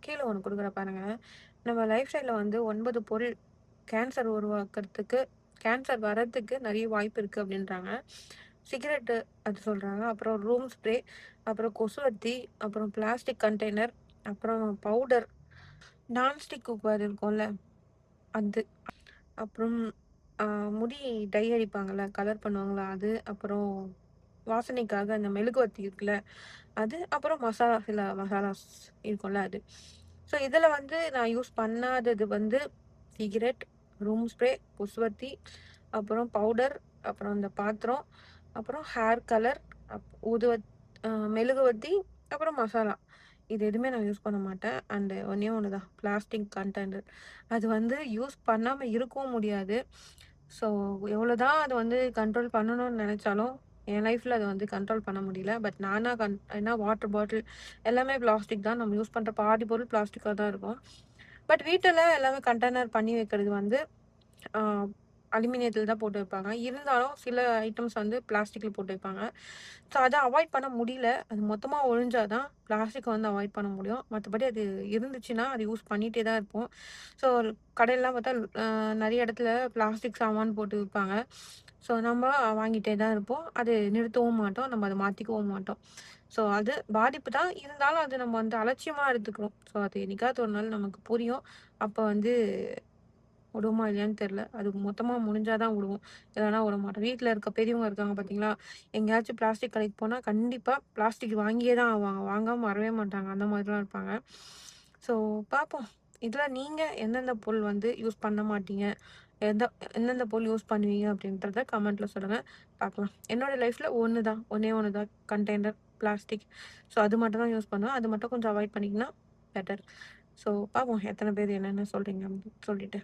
கீழ ஒண்ணு குடுக்குறேன் பாருங்க. நம்ம லைஃப் ஸ்டைல்ல வந்து 9 பொருள் கேன்சர் உருவாக்குறதுக்கு கேன்சர் வரதுக்கு நெறைய வாய்ப்பு இருக்கு அப்டின்றாங்க. சிகரெட்டு அது சொல்றாங்க. அப்புறம் ரூம் ஸ்ப்ரே, அப்புறம் கொசுவத்தி, அப்புறம் பிளாஸ்டிக் கண்டெய்னர், அப்புறம் பவுடர், நான்ஸ்டிக் குக்கர் இருக்கும்ல அது. அப்புறம் அ முடி டை அடிப்பாங்கல்ல, கலர் பண்ணுவாங்கல்ல அது. அப்புறம் வாசனைக்காக அந்த மெழுகுவர்த்தி இருக்குல்ல, அது. அப்புறம் சில மசாலாஸ் இருக்கும்ல அது. ஸோ இதில வந்து நான் யூஸ் பண்ணாதது வந்து சிகரெட், ரூம் ஸ்ப்ரே, கொசுவர்த்தி, அப்புறம் பவுடர், அப்புறம் இந்த பாத்திரம், அப்புறம் ஹேர் கலர், ஊதுவத் மெழுகுவர்த்தி, அப்புறம் மசாலா. இது எதுவுமே நான் யூஸ் பண்ண மாட்டேன். அண்ட் ஒண்ணே ஒண்ணு தான் பிளாஸ்டிக் கண்டெய்னர். அது வந்து யூஸ் பண்ணாம இருக்கவும் முடியாது. ஸோ எவ்வளோதான் அத வந்து கண்ட்ரோல் பண்ணணும்னு நெனச்சாலும், என் லைஃப்ல அத வந்து கண்ட்ரோல் பண்ண முடியல. பட் நானா ஏன்னா வாட்டர் பாட்டில் எல்லாமே பிளாஸ்டிக் தான். நம்ம யூஸ் பண்ற பாதி பொருள் பிளாஸ்டிக்கா தான் இருக்கும். பட் வீட்டுல எல்லாமே கண்டெய்னர் பண்ணி வைக்கிறது வந்து ஆ அலுமினியத்தில தான் போட்டு வைப்பாங்க. இருந்தாலும் சில ஐட்டம்ஸ் வந்து பிளாஸ்டிக்ல போட்டு வைப்பாங்க. ஸோ அத அவாய்ட் பண்ண முடியல. அது மொத்தமா ஒழிஞ்சா தான் பிளாஸ்டிக்க வந்து அவாய்ட் பண்ண முடியும். மத்தபடி அது இருந்துச்சுன்னா, அது யூஸ் பண்ணிட்டே தான் இருப்போம். ஸோ கடையெல்லாம் பார்த்தா நெறைய இடத்துல பிளாஸ்டிக் சாமான் போட்டு விப்பாங்க. ஸோ நம்ம வாங்கிட்டே தான் இருப்போம். அது நிறுத்தவும் மாட்டோம். நம்ம அத மாத்திக்கவும் மாட்டோம். ஸோ அது பாதிப்பு தான். இருந்தாலும் அது நம்ம வந்து அலட்சியமா எடுத்துக்கிறோம். ஸோ அது என்னைக்காவது ஒரு நாள் நமக்கு புரியும். அப்ப வந்து விடுவோமா இல்லையான்னு தெரியல. அது மொத்தமா முடிஞ்சா தான் விடுவோம். இல்லன்னா விடமாட்டோம். வீட்ல இருக்க பெரியவங்க இருக்காங்க பார்த்தீங்களா? எங்கேயாச்சும் பிளாஸ்டிக் கடைக்கு போனா கண்டிப்பா பிளாஸ்டிக் வாங்கியே தான் ஆவாங்க. வாங்காம வரவே மாட்டாங்க. அந்த மாதிரிலாம் இருப்பாங்க. ஸோ பார்ப்போம். இதுல நீங்க எந்தெந்த பொருள் வந்து யூஸ் பண்ண மாட்டீங்க? எந்த எந்தெந்த பொருள் யூஸ் பண்ணுவீங்க? அப்படின்றத கமெண்ட்ல சொல்லுங்க. பார்க்கலாம். என்னோட லைஃப்ல ஒண்ணு தான். ஒண்ணே ஒண்ணு தான். Container, plastic. ஸோ அது மட்டும் தான் யூஸ் பண்ணுவேன். அது மட்டும் கொஞ்சம் அவாய்ட் பண்ணிங்கன்னா பெட்டர். ஸோ பார்ப்போம் எத்தன பேர் என்னென்ன சொல்றீங்க அப்படின்னு சொல்லிட்டு.